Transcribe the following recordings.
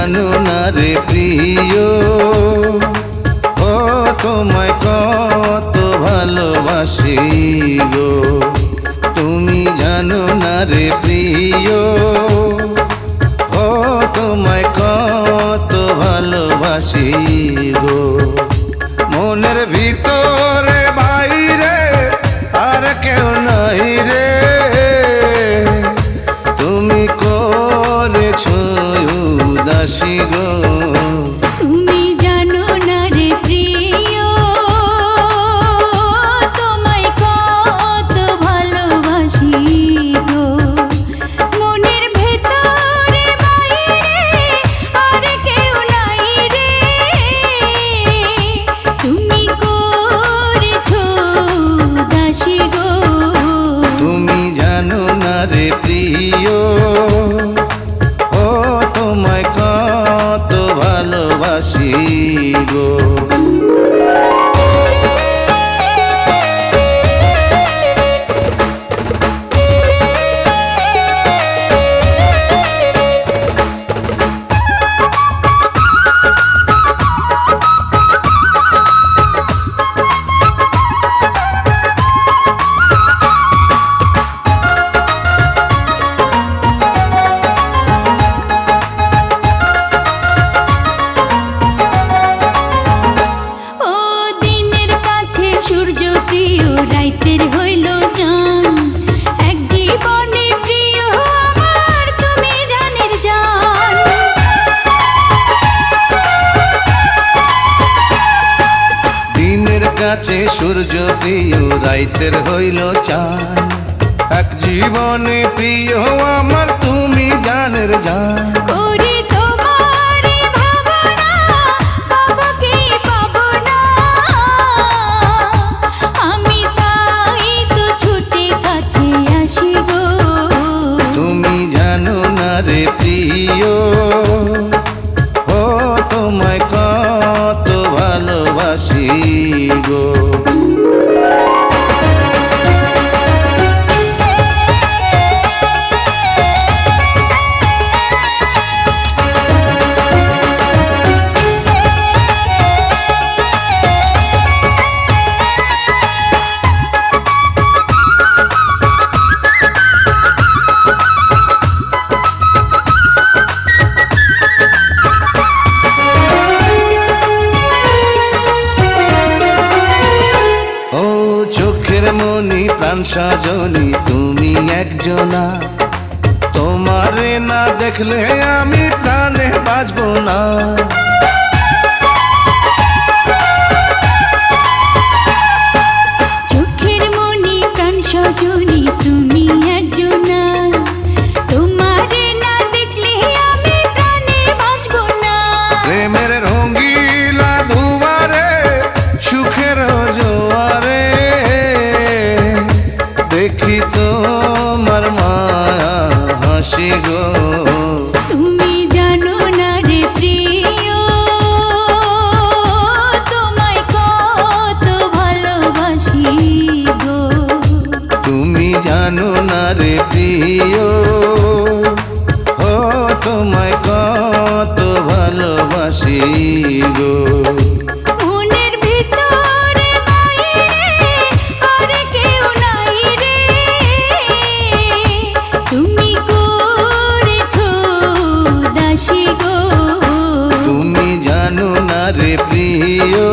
জানো না রে প্রিয়, ও তোমায় কত ভালোবাসি গো। তুমি জানো না রে প্রিয়, ও তোমায় কত ভালোবাসি গো। মনের ভিতরে বাইরে আর কেউ নাই রে, তুমি করেছো উদাসী গো। তুমি জানো না রে প্রিয়, তোমায় কত ভালোবাসি গো। মনের ভেতরে বাইরে আর কেউ নাই রে, তুমি করেছো উদাসী গো। তুমি জানো না রে প্রিয়, ও তোমায় কত ভালোবাসি গো। সূর্য প্রিয় রাইতের হইল জান, এক জীবনে প্রিয় আমার তুমি জানের জান। দিনের কাছে সূর্য প্রিয় রাইতের হইল চাঁদ, এক জীবনে প্রিয় আমার তুমি জানের জান। করি তোমারই ভাবনা, পাবো কি পাবো না, আমি তাই তো ছুটে কাছে আসি গো। তুমি জানো না রে প্রিয়, ও তোমায় কত ভালোবাসি গো। চোখের মনি প্রাণ সজনী তুমি একজনা, তোমারে না দেখলে আমি প্রাণে বাঁচবো না। চোখের মনি প্রাণ সজনী তুমি একজনা, তোমারে না দেখলে আমি প্রাণে বাঁচবো না। প্রেমের রঙিলা দুয়ারে সুখের জোয়ারে, দেখি তোমার মায়া হাসি গো। তুমি জানো না রে প্রিয়, তোমায় কত ভালোবাসি গো। তুমি জানো না রে প্রিয়, ও তোমায় কত ভালোবাসি গো। মনের ভিতরে বাইরে আর কেউ নাই রে, তুমি করেছো উদাসী গো। তুমি জানো না রে প্রিয়,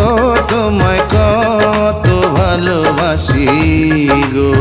ও তোমায় কত ভালোবাসি গো।